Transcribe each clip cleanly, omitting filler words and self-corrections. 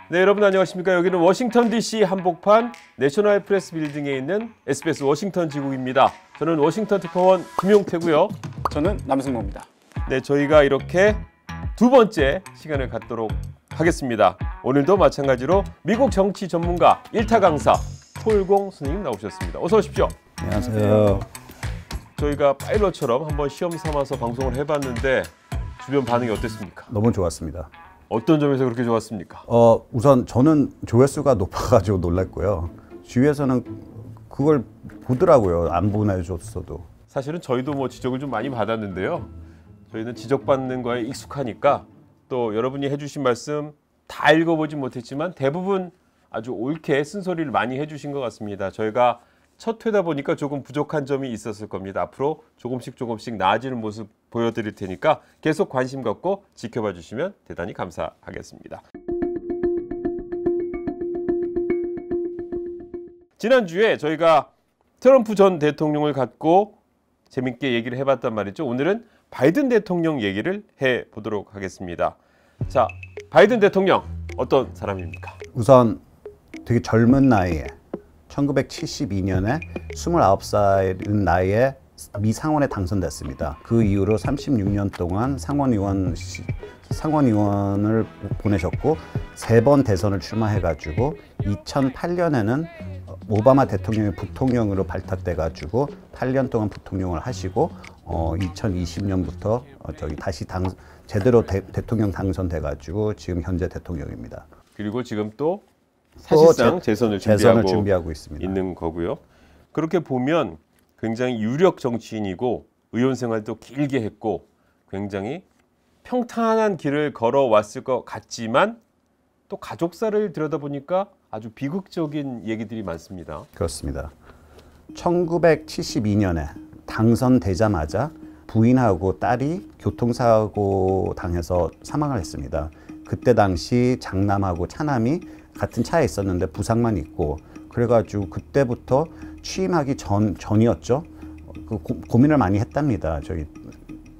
네, 여러분 안녕하십니까? 여기는 워싱턴 DC 한복판 내셔널 프레스 빌딩에 있는 SBS 워싱턴 지국입니다. 저는 워싱턴 특파원 김용태고요. 저는 남승모입니다. 네, 저희가 이렇게 두 번째 시간을 갖도록 하겠습니다. 오늘도 마찬가지로 미국 정치 전문가 1타 강사 소율공 선생님 나오셨습니다. 어서 오십시오. 안녕하세요. 저희가 파일럿처럼 한번 시험 삼아서 방송을 해봤는데 주변 반응이 어땠습니까? 너무 좋았습니다. 어떤 점에서 그렇게 좋았습니까? 우선 저는 조회수가 높아가지고 놀랐고요. 주위에서는 그걸 보더라고요. 안 보내줬어도. 사실은 저희도 뭐 지적을 좀 많이 받았는데요. 저희는 지적받는 거에 익숙하니까 또 여러분이 해주신 말씀 다 읽어보진 못했지만 대부분 아주 옳게 쓴소리를 많이 해주신 것 같습니다. 저희가 첫 회다 보니까 조금 부족한 점이 있었을 겁니다. 앞으로 조금씩 나아지는 모습 보여드릴 테니까 계속 관심 갖고 지켜봐 주시면 대단히 감사하겠습니다. 지난주에 저희가 트럼프 전 대통령을 갖고 재밌게 얘기를 해봤단 말이죠. 오늘은 바이든 대통령 얘기를 해보도록 하겠습니다. 자, 바이든 대통령 어떤 사람입니까? 우선 되게 젊은 나이에 1972년에 29살인 나이에 미 상원에 당선됐습니다. 그 이후로 36년 동안 상원의원을 보내셨고 3번 대선을 출마해가지고 2008년에는 오바마 대통령이 부통령으로 발탁돼가지고 8년 동안 부통령을 하시고 2020년부터 다시 제대로 대통령 당선돼가지고 지금 현재 대통령입니다. 그리고 지금 또 사실상 재선을 준비하고 있습니다. 있는 거고요. 그렇게 보면 굉장히 유력 정치인이고 의원 생활도 길게 했고 굉장히 평탄한 길을 걸어왔을 것 같지만 또 가족사를 들여다보니까 아주 비극적인 얘기들이 많습니다. 그렇습니다. 1972년에 당선되자마자 부인하고 딸이 교통사고 당해서 사망을 했습니다. 그때 당시 장남하고 차남이 같은 차에 있었는데 부상만 있고 그래가지고 그때부터 취임하기 전이었죠. 고민을 많이 했답니다. 저기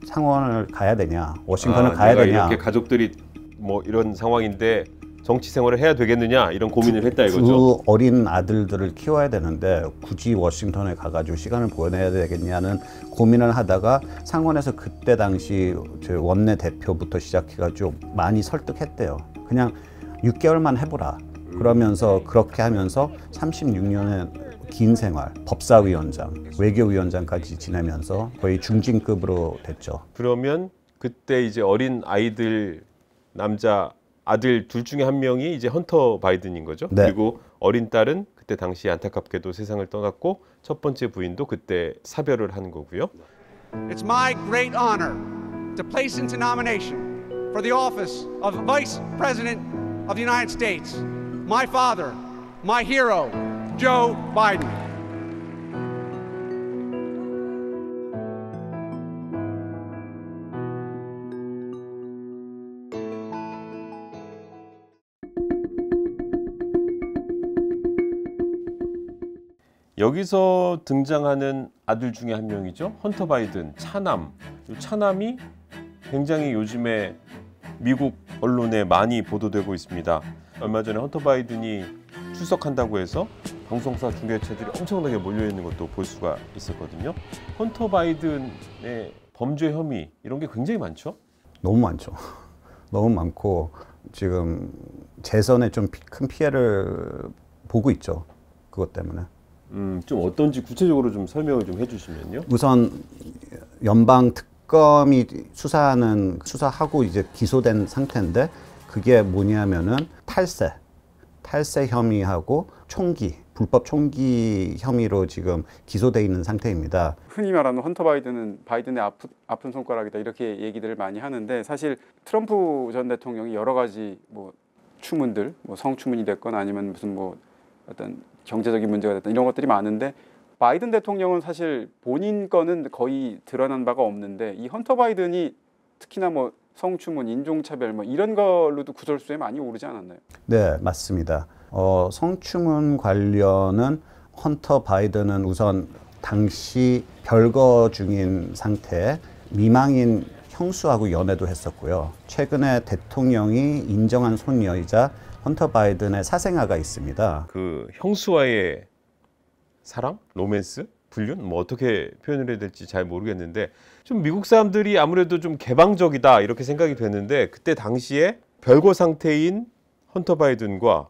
상원을 가야 되냐, 워싱턴을 가야 되냐. 이렇게 가족들이 뭐 이런 상황인데 정치 생활을 해야 되겠느냐 이런 고민을 했다 이거죠. 두 어린 아들들을 키워야 되는데 굳이 워싱턴에 가가지고 시간을 보내야 되겠냐는 고민을 하다가 상원에서 그때 당시 원내 대표부터 시작해가지고 많이 설득했대요. 그냥 6개월만 해보라. 그러면서 그렇게 하면서 36년의 긴 생활, 법사위원장, 외교위원장까지 지내면서 거의 중진급으로 됐죠. 그러면 그때 이제 어린 아이들 남자 아들 둘 중에 한 명이 이제 헌터 바이든인 거죠. 네. 그리고 어린 딸은 그때 당시 안타깝게도 세상을 떠났고 첫 번째 부인도 그때 사별을 한 거고요. It's my great honor to place into nomination for the office of Vice President of the United States, my father, my hero, Joe Biden. 여기서 등장하는 아들 중에 한 명이죠. 헌터 바이든, 차남. 이 차남이 굉장히 요즘에 미국 언론에 많이 보도되고 있습니다. 얼마 전에 헌터 바이든이 출석한다고 해서 방송사 중계체들이 엄청나게 몰려있는 것도 볼 수가 있었거든요. 헌터 바이든의 범죄 혐의 이런 게 굉장히 많죠? 너무 많죠. 너무 많고 지금 재선에 좀 큰 피해를 보고 있죠. 그것 때문에. 좀 어떤지 구체적으로 좀 설명을 좀 해주시면요. 우선 연방 특검이 수사하고 이제 기소된 상태인데 그게 뭐냐면은 탈세 혐의하고 불법 총기 혐의로 지금 기소돼 있는 상태입니다. 흔히 말하는 헌터 바이든은 바이든의 아픈 손가락이다 이렇게 얘기들을 많이 하는데 사실 트럼프 전 대통령이 여러 가지 뭐 추문들, 뭐 성추문이 됐건 아니면 무슨 뭐 어떤 경제적인 문제가 됐던 이런 것들이 많은데 바이든 대통령은 사실 본인 거는 거의 드러난 바가 없는데 이 헌터 바이든이 특히나 뭐 성추문, 인종차별 뭐 이런 걸로도 구설수에 많이 오르지 않았나요? 네, 맞습니다. 성추문 관련은 헌터 바이든은 우선 당시 별거 중인 상태에 미망인 형수하고 연애도 했었고요. 최근에 대통령이 인정한 손녀이자 헌터 바이든의 사생아가 있습니다. 그 형수와의 사랑, 로맨스, 불륜, 뭐 어떻게 표현을 해야 될지 잘 모르겠는데 좀 미국 사람들이 아무래도 좀 개방적이다 이렇게 생각이 되는데 그때 당시에 별거 상태인 헌터 바이든과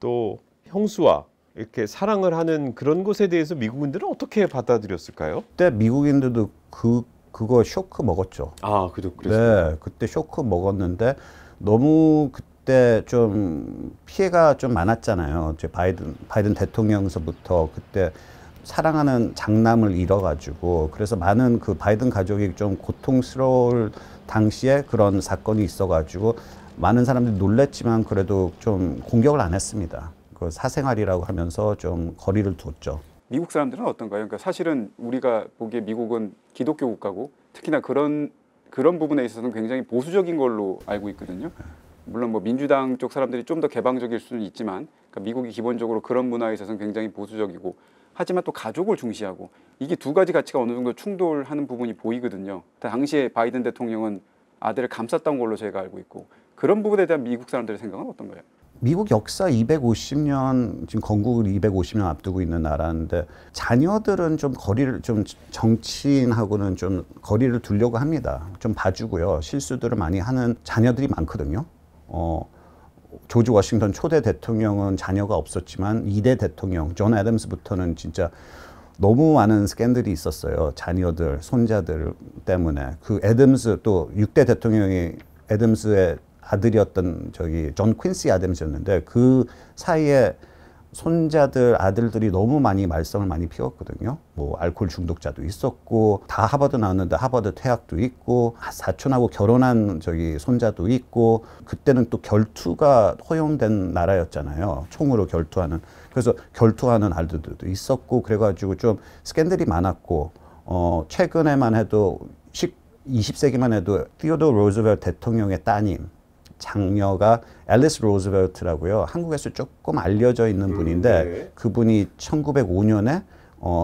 또 형수와 이렇게 사랑을 하는 그런 것에 대해서 미국인들은 어떻게 받아들였을까요? 그때 미국인들도 그거 쇼크 먹었죠. 아, 그랬어요. 네, 그때 쇼크 먹었는데 너무 그때 좀 피해가 좀 많았잖아요. 이제 바이든 대통령서부터 그때 사랑하는 장남을 잃어가지고 그래서 많은 그 바이든 가족이 좀 고통스러울 당시에 그런 사건이 있어가지고 많은 사람들이 놀랬지만 그래도 좀 공격을 안 했습니다. 그 사생활이라고 하면서 좀 거리를 뒀죠. 미국 사람들은 어떤가요? 그러니까 사실은 우리가 보기에 미국은 기독교 국가고 특히나 그런 부분에 있어서는 굉장히 보수적인 걸로 알고 있거든요. 물론 뭐 민주당 쪽 사람들이 좀 더 개방적일 수는 있지만 그러니까 미국이 기본적으로 그런 문화에 있어서는 굉장히 보수적이고 하지만 또 가족을 중시하고 이게 두 가지 가치가 어느 정도 충돌하는 부분이 보이거든요. 당시에 바이든 대통령은 아들을 감쌌던 걸로 제가 알고 있고 그런 부분에 대한 미국 사람들의 생각은 어떤가요? 미국 역사 250년, 지금 건국을 250년 앞두고 있는 나라인데 자녀들은 좀 거리를 좀 정치인하고는 좀 거리를 두려고 합니다. 좀 봐주고요. 실수들을 많이 하는 자녀들이 많거든요. 조지 워싱턴 초대 대통령은 자녀가 없었지만 2대 대통령 존 애덤스부터는 진짜 너무 많은 스캔들이 있었어요. 자녀들, 손자들 때문에. 그 애덤스 또 6대 대통령이 애덤스의 아들이었던 존 퀸시 아담스였는데 그 사이에 손자들 아들들이 너무 많이 말썽을 많이 피웠거든요. 뭐 알코올 중독자도 있었고 다 하버드 나왔는데 하버드 퇴학도 있고 사촌하고 결혼한 손자도 있고 그때는 또 결투가 허용된 나라였잖아요. 총으로 결투하는. 그래서 결투하는 아들들도 있었고 그래가지고 좀 스캔들이 많았고 최근에만 해도 20세기만 해도 티오도어 로즈벨트 대통령의 따님 장녀가 앨리스 로즈벨트라고요. 한국에서 조금 알려져 있는 분인데 네. 그분이 1905년에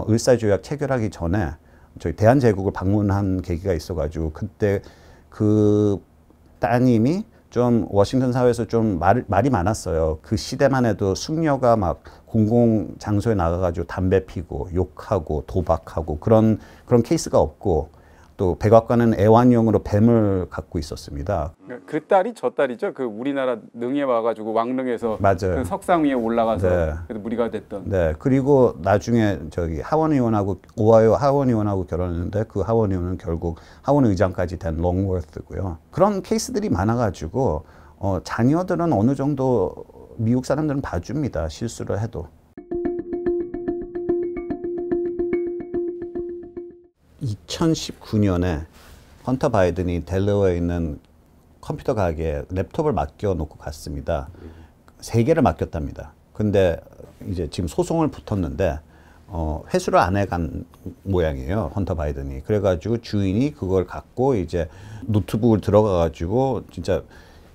을사조약 체결하기 전에 저희 대한제국을 방문한 계기가 있어가지고 그때 그 따님이 좀 워싱턴 사회에서 좀 말이 많았어요. 그 시대만 해도 숙녀가 막 공공 장소에 나가가지고 담배 피고 욕하고 도박하고 그런 케이스가 없고 또 백악관은 애완용으로 뱀을 갖고 있었습니다. 그 딸이 저 딸이죠. 그 우리나라 능에 와가지고 왕릉에서 맞아요. 그 석상 위에 올라가서 네. 그래도 무리가 됐던. 네. 그리고 나중에 하원 의원하고 오하이오 하원 의원하고 결혼했는데 그 하원 의원은 결국 하원 의장까지 된 롱워스고요. 그런 케이스들이 많아가지고 자녀들은 어느 정도 미국 사람들은 봐줍니다. 실수를 해도. 2019년에 헌터 바이든이 델러웨어에 있는 컴퓨터 가게에 랩톱을 맡겨놓고 갔습니다. 3개를 맡겼답니다. 근데 이제 지금 소송을 붙었는데 회수를 안 해간 모양이에요. 헌터 바이든이. 그래가지고 주인이 그걸 갖고 이제 노트북을 들어가가지고 진짜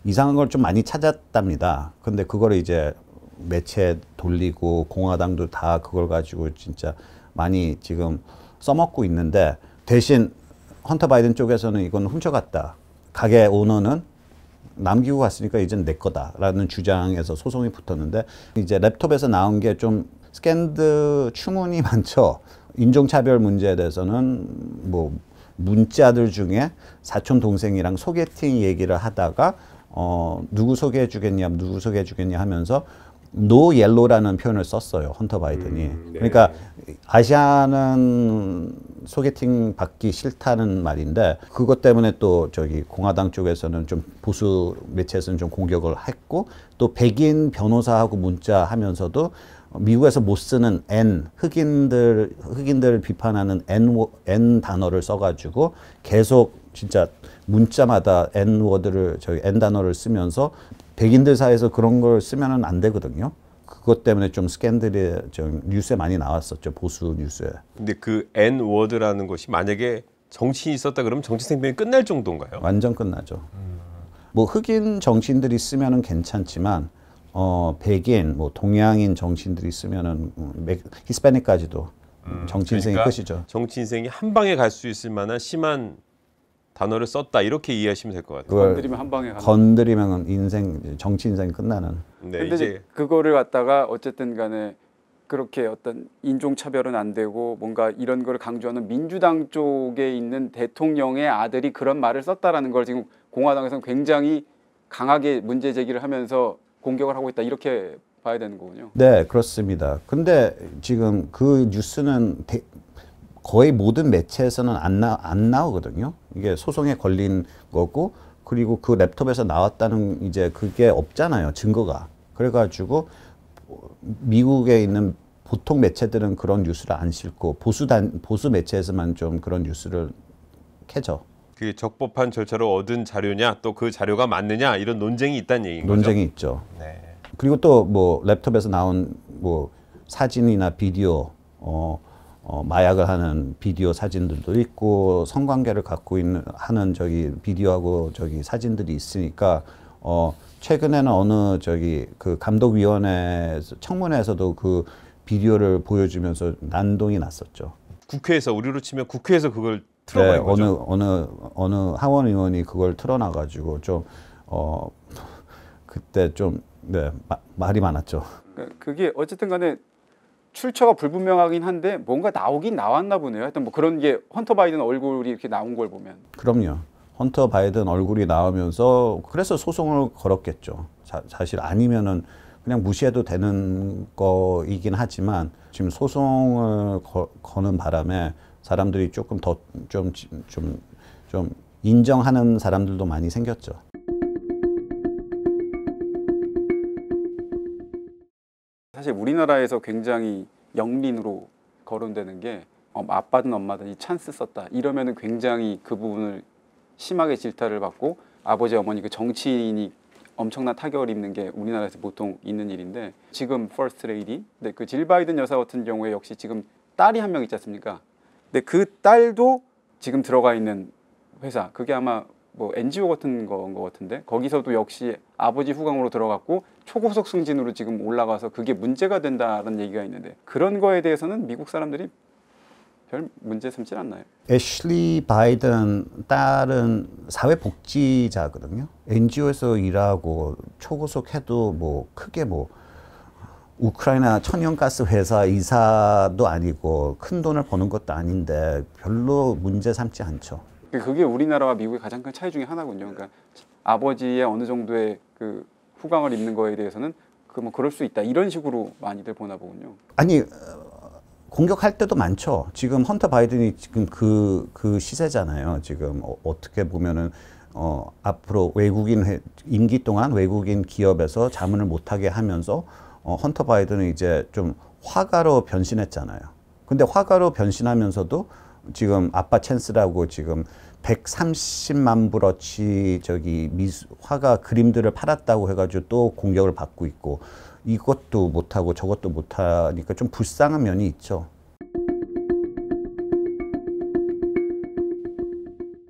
이상한 걸 좀 많이 찾았답니다. 근데 그거를 이제 매체에 돌리고 공화당도 다 그걸 가지고 진짜 많이 지금 써먹고 있는데 대신 헌터 바이든 쪽에서는 이건 훔쳐갔다. 가게 오너는 남기고 갔으니까 이제는 내 거다라는 주장에서 소송이 붙었는데 이제 랩톱에서 나온 게 좀 스캔들 추문이 많죠. 인종차별 문제에 대해서는 뭐 문자들 중에 사촌 동생이랑 소개팅 얘기를 하다가 누구 소개해 주겠냐 하면서 노 옐로라는 표현을 썼어요. 헌터 바이든이. 네. 그러니까 아시아는 소개팅 받기 싫다는 말인데 그것 때문에 또 공화당 쪽에서는 좀 보수 매체에서는 좀 공격을 했고 또 백인 변호사하고 문자하면서도 미국에서 못 쓰는 흑인들 비판하는 N 단어를 써가지고 계속 진짜 문자마다 N 단어를 쓰면서 백인들 사이에서 그런 걸 쓰면은 안 되거든요. 그것 때문에 좀 스캔들이 좀 뉴스에 많이 나왔었죠. 보수 뉴스에. 근데 그 N워드라는 것이 만약에 정치인이 있었다 그러면 정치 생명이 끝날 정도인가요? 완전 끝나죠. 뭐 흑인 정치인들이 쓰면은 괜찮지만 백인, 뭐 동양인 정치인들이 쓰면은 히스패닉까지도 정치 인생이 그러니까 끝이죠. 정치 인생이 한 방에 갈 수 있을 만한 심한 단어를 썼다 이렇게 이해하시면 될 것 같아요. 그걸 건드리면 한 방에 가는. 건드리면 인생 정치 인생 끝나는. 네, 근데 이제 이제 그거를 갖다가 어쨌든 간에 그렇게 어떤 인종 차별은 안 되고 뭔가 이런 거를 강조하는 민주당 쪽에 있는 대통령의 아들이 그런 말을 썼다라는 걸 지금 공화당에서는 굉장히 강하게 문제 제기를 하면서 공격을 하고 있다 이렇게 봐야 되는 거군요. 네, 그렇습니다. 근데 지금 그 뉴스는 거의 모든 매체에서는 안 나오거든요. 이게 소송에 걸린 거고, 그리고 그 랩톱에서 나왔다는 이제 그게 없잖아요, 증거가. 그래가지고 미국에 있는 보통 매체들은 그런 뉴스를 안 싣고 보수 매체에서만 좀 그런 뉴스를 캐죠. 그게 적법한 절차로 얻은 자료냐, 또 그 자료가 맞느냐 이런 논쟁이 있다는 얘기인 거죠. 논쟁이 있죠. 네. 그리고 또 뭐 랩톱에서 나온 뭐 사진이나 비디오, 마약을 하는 비디오 사진들도 있고 성관계를 갖고 있는 하는 저기 비디오하고 저기 사진들이 있으니까 최근에는 어느 저기 그 감독위원회 청문회에서도 그 비디오를 보여주면서 난동이 났었죠. 국회에서 우리로 치면 국회에서 그걸 네, 틀어버린 거죠. 어느 하원 의원이 그걸 틀어놔가지고 좀 그때 좀 네, 말이 많았죠. 그게 어쨌든 간에 출처가 불분명하긴 한데 뭔가 나오긴 나왔나 보네요. 하여튼 뭐 그런 게 헌터 바이든 얼굴이 이렇게 나온 걸 보면. 그럼요. 헌터 바이든 얼굴이 나오면서 그래서 소송을 걸었겠죠. 사실 아니면은 그냥 무시해도 되는 거이긴 하지만 지금 소송을 거는 바람에 사람들이 조금 더 좀 인정하는 사람들도 많이 생겼죠. 사실 우리나라에서 굉장히 영린으로 거론되는 게 아빠든 엄마든 이 찬스 썼다 이러면은 굉장히 그 부분을 심하게 질타를 받고 아버지 어머니 그 정치인이 엄청난 타격을 입는 게 우리나라에서 보통 있는 일인데 지금 퍼스트 레이디 그 질 바이든 여사 같은 경우에 역시 지금 딸이 한 명 있지 않습니까? 근데 그 딸도 지금 들어가 있는 회사 그게 아마 뭐 NGO 같은 거인 것 같은데 거기서도 역시 아버지 후광으로 들어갔고 초고속 승진으로 지금 올라가서 그게 문제가 된다는 얘기가 있는데 그런 거에 대해서는 미국 사람들이 별 문제 삼진 않나요? 애슐리 바이든 딸은 사회복지자거든요. NGO에서 일하고 초고속 해도 뭐 크게 뭐 우크라이나 천연가스 회사 이사도 아니고 큰 돈을 버는 것도 아닌데 별로 문제 삼지 않죠. 그게 우리나라와 미국의 가장 큰 차이 중에 하나군요. 그러니까 아버지의 어느 정도의 그 후광을 입는 거에 대해서는 그 뭐 그럴 수 있다 이런 식으로 많이들 보나 보군요. 아니 공격할 때도 많죠. 지금 헌터 바이든이 지금 그 시세잖아요. 지금 어떻게 보면은 앞으로 외국인 임기 동안 외국인 기업에서 자문을 못하게 하면서 헌터 바이든은 이제 좀 화가로 변신했잖아요. 근데 화가로 변신하면서도 지금 아빠 찬스라고 지금 130만 불어치 저기 화가 그림들을 팔았다고 해가지고 또 공격을 받고 있고 이것도 못하고 저것도 못하니까 좀 불쌍한 면이 있죠.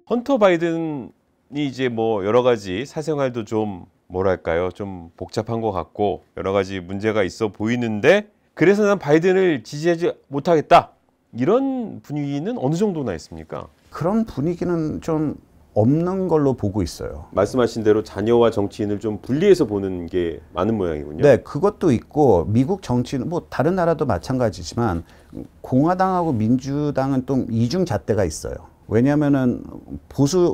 헌터 바이든이 이제 뭐 여러 가지 사생활도 좀 뭐랄까요, 좀 복잡한 것 같고 여러 가지 문제가 있어 보이는데 그래서 난 바이든을 지지하지 못하겠다 이런 분위기는 어느 정도나 있습니까? 그런 분위기는 좀 없는 걸로 보고 있어요. 말씀하신 대로 자녀와 정치인을 좀 분리해서 보는 게 많은 모양이군요. 네, 그것도 있고 미국 정치는 뭐 다른 나라도 마찬가지지만 공화당하고 민주당은 또 이중 잣대가 있어요. 왜냐하면은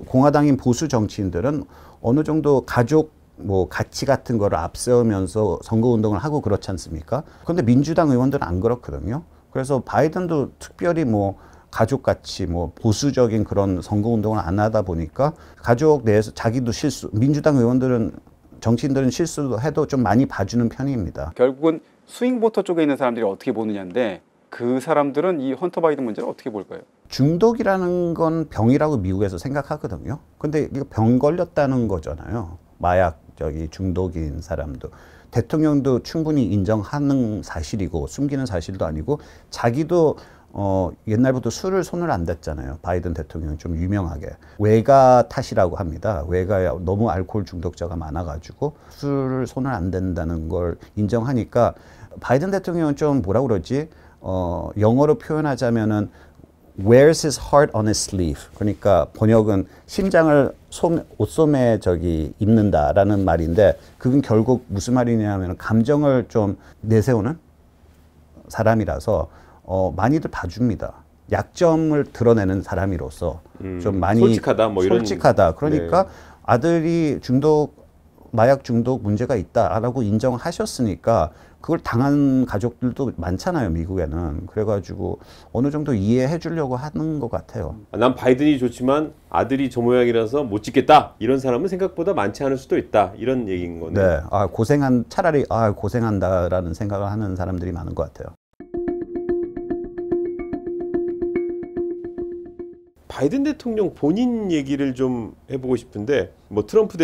공화당인 보수 정치인들은 어느 정도 가족 뭐 가치 같은 거를 앞세우면서 선거 운동을 하고 그렇지 않습니까? 그런데 민주당 의원들은 안 그렇거든요. 그래서 바이든도 특별히 뭐 가족 가치 뭐 보수적인 그런 선거 운동을 안 하다 보니까 가족 내에서 자기도 실수, 민주당 의원들은 정치인들은 실수도 해도 좀 많이 봐주는 편입니다. 결국은 스윙 보터 쪽에 있는 사람들이 어떻게 보느냐인데 그 사람들은 이 헌터 바이든 문제를 어떻게 볼까요? 중독이라는 건 병이라고 미국에서 생각하거든요. 근데 이거 병 걸렸다는 거잖아요. 마약 중독인 사람도. 대통령도 충분히 인정하는 사실이고 숨기는 사실도 아니고 자기도 옛날부터 술을 손을 안 댔잖아요. 바이든 대통령은 좀 유명하게. 외가 탓이라고 합니다. 외가에 너무 알코올 중독자가 많아가지고 술을 손을 안 댄다는 걸 인정하니까 바이든 대통령은 좀 뭐라 그러지? 영어로 표현하자면은 wears his heart on his sleeve. 그러니까 번역은 심장을 옷소매 입는다라는 말인데 그건 결국 무슨 말이냐면 감정을 좀 내세우는 사람이라서 많이들 봐줍니다. 약점을 드러내는 사람이로서 좀 많이 솔직하다 뭐 이런. 솔직하다. 그러니까 네. 아들이 마약 중독 문제가 있다라고 인정하셨으니까 그걸 당한 가족들도 많잖아요, 미국에는. 그래가지고 어느 정도 이해해 주려고 하는 것 같아요. 난 바이든이 좋지만 아들이 저 모양이라서 못 찍겠다. 이런 사람은 생각보다 많지 않을 수도 있다. 이런 얘기인 거네요. 네, 차라리 고생한다라는 생각을 하는 사람들이 많은 것 같아요. 바이든 대통령 본인 얘기를 좀 해보고 싶은데 뭐 트럼프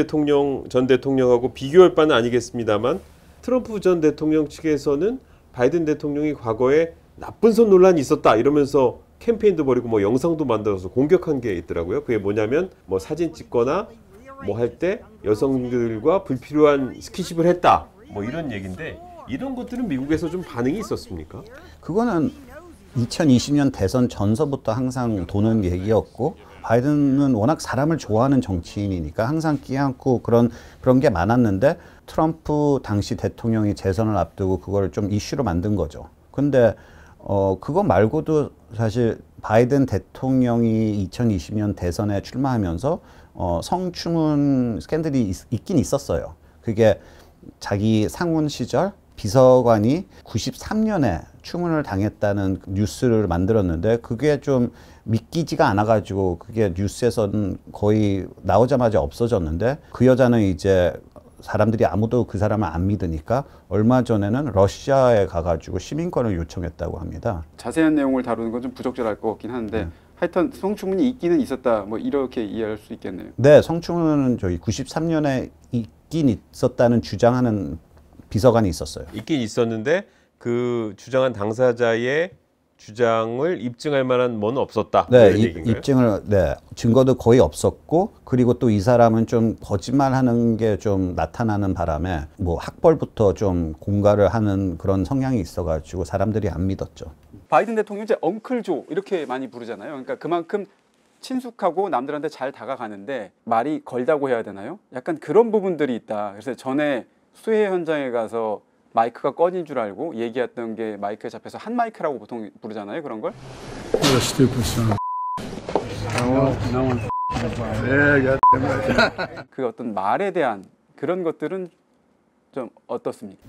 전 대통령하고 비교할 바는 아니겠습니다만 트럼프 전 대통령 측에서는 바이든 대통령이 과거에 나쁜 손 논란이 있었다 이러면서 캠페인도 벌이고 뭐 영상도 만들어서 공격한 게 있더라고요. 그게 뭐냐면 뭐 사진 찍거나 뭐 할 때 여성들과 불필요한 스킨십을 했다 뭐 이런 얘기인데 이런 것들은 미국에서 좀 반응이 있었습니까? 그거는 2020년 대선 전서부터 항상 도는 얘기였고 바이든은 워낙 사람을 좋아하는 정치인이니까 항상 끼안고 그런 게 많았는데 트럼프 당시 대통령이 재선을 앞두고 그걸 좀 이슈로 만든 거죠. 근데 그거 말고도 사실 바이든 대통령이 2020년 대선에 출마하면서 성추문 스캔들이 있긴 있었어요. 그게 자기 상원 시절 비서관이 93년에 추문을 당했다는 뉴스를 만들었는데 그게 좀 믿기지가 않아가지고 그게 뉴스에서는 거의 나오자마자 없어졌는데 그 여자는 이제 사람들이 아무도 그 사람을 안 믿으니까 얼마 전에는 러시아에 가가지고 시민권을 요청했다고 합니다. 자세한 내용을 다루는 건 좀 부적절할 것 같긴 한데 하여튼 성추문이 있기는 있었다 뭐 이렇게 이해할 수 있겠네요. 네, 성추문은 93년에 있긴 있었다는 주장하는 비서관이 있었어요. 있긴 있었는데 그 주장한 당사자의 주장을 입증할 만한 뭐는 없었다. 네, 이런 얘기인가요? 증거도 거의 없었고 그리고 또 이 사람은 좀 거짓말하는 게 좀 나타나는 바람에 뭐 학벌부터 좀 공갈을 하는 그런 성향이 있어가지고 사람들이 안 믿었죠. 바이든 대통령 이제 엉클조 이렇게 많이 부르잖아요. 그러니까 그만큼 친숙하고 남들한테 잘 다가가는데 말이 걸다고 해야 되나요? 약간 그런 부분들이 있다. 그래서 전에 수해 현장에 가서 마이크가 꺼진 줄 알고 얘기했던 게 마이크에 잡혀서 한 마이크라고 보통 부르잖아요. 그런 걸. 그 어떤 말에 대한 그런 것들은 좀 어떻습니까?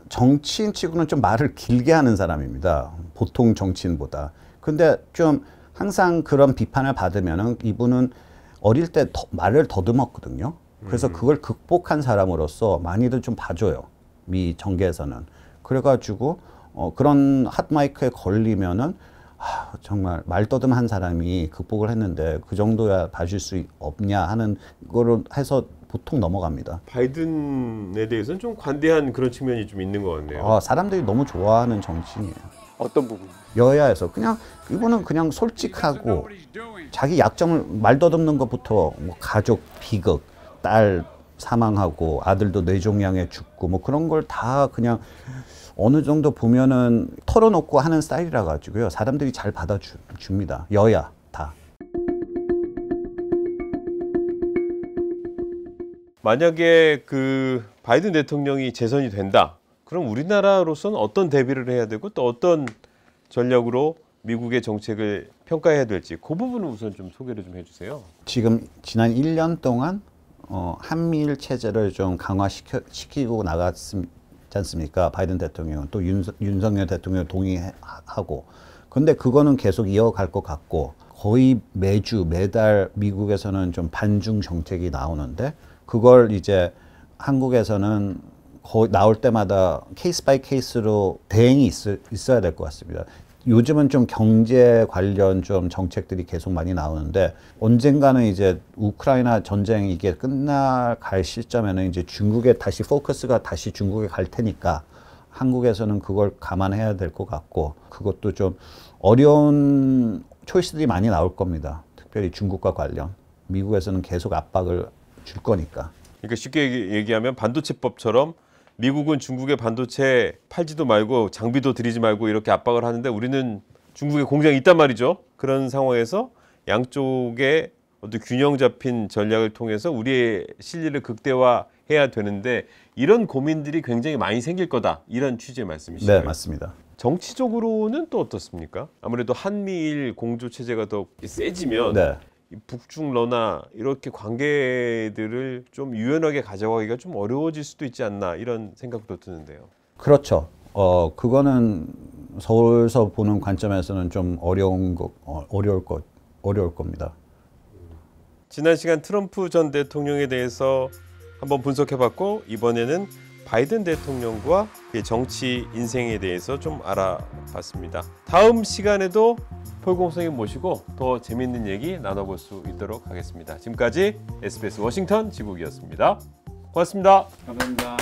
정치인 치고는 좀 말을 길게 하는 사람입니다. 보통 정치인보다. 근데 좀 항상 그런 비판을 받으면은 이분은 어릴 때 말을 더듬었거든요. 그래서 그걸 극복한 사람으로서 많이들 좀 봐줘요. 미 정계에서는. 그래가지고 그런 핫마이크에 걸리면은 정말 말더듬한 사람이 극복을 했는데 그 정도야 봐줄 수 없냐 하는 거를 해서 보통 넘어갑니다. 바이든에 대해서는 좀 관대한 그런 측면이 좀 있는 것 같네요. 사람들이 너무 좋아하는 정치인이에요. 어떤 부분? 여야에서 이분은 그냥 솔직하고 자기 약점을 말더듬는 것부터 뭐 가족 비극, 딸 사망하고 아들도 뇌종양에 죽고 뭐 그런 걸 다 그냥 어느 정도 보면은 털어놓고 하는 스타일이라 가지고요. 사람들이 잘 받아줍니다. 여야 다. 만약에 그 바이든 대통령이 재선이 된다. 그럼 우리나라로서는 어떤 대비를 해야 되고 또 어떤 전략으로 미국의 정책을 평가해야 될지 그 부분은 우선 좀 소개를 좀 해주세요. 지금 지난 1년 동안 한미일 체제를 좀 강화시키고 나갔지 않습니까? 바이든 대통령은 또 윤석열 대통령 동의하고. 근데 그거는 계속 이어갈 것 같고 거의 매달 미국에서는 좀 반중 정책이 나오는데 그걸 이제 한국에서는 거의 나올 때마다 케이스 바이 케이스로 대응이 있어야 될 것 같습니다. 요즘은 좀 경제 관련 좀 정책들이 계속 많이 나오는데 언젠가는 이제 우크라이나 전쟁 이게 끝나갈 시점에는 이제 중국에 다시 포커스가 다시 중국에 갈 테니까 한국에서는 그걸 감안해야 될 것 같고 그것도 좀 어려운 초이스들이 많이 나올 겁니다. 특별히 중국과 관련. 미국에서는 계속 압박을 줄 거니까. 그러니까 쉽게 얘기하면 반도체법처럼 미국은 중국의 반도체 팔지도 말고 장비도 들이지 말고 이렇게 압박을 하는데 우리는 중국에 공장이 있단 말이죠. 그런 상황에서 양쪽의 어떤 균형 잡힌 전략을 통해서 우리의 실리를 극대화해야 되는데 이런 고민들이 굉장히 많이 생길 거다. 이런 취지의 말씀이시죠? 네, 맞습니다. 정치적으로는 또 어떻습니까? 아무래도 한미일 공조 체제가 더 세지면 네. 이 북중러나 이렇게 관계들을 좀 유연하게 가져가기가 좀 어려워질 수도 있지 않나 이런 생각도 드는데요. 그렇죠. 그거는 서울서 보는 관점에서는 좀 어려울 겁니다. 지난 시간 트럼프 전 대통령에 대해서 한번 분석해봤고 이번에는 바이든 대통령과 그의 정치 인생에 대해서 좀 알아봤습니다. 다음 시간에도 폴공 선생님 모시고 더 재미있는 얘기 나눠볼 수 있도록 하겠습니다. 지금까지 SBS 워싱턴 지국이었습니다. 고맙습니다. 감사합니다.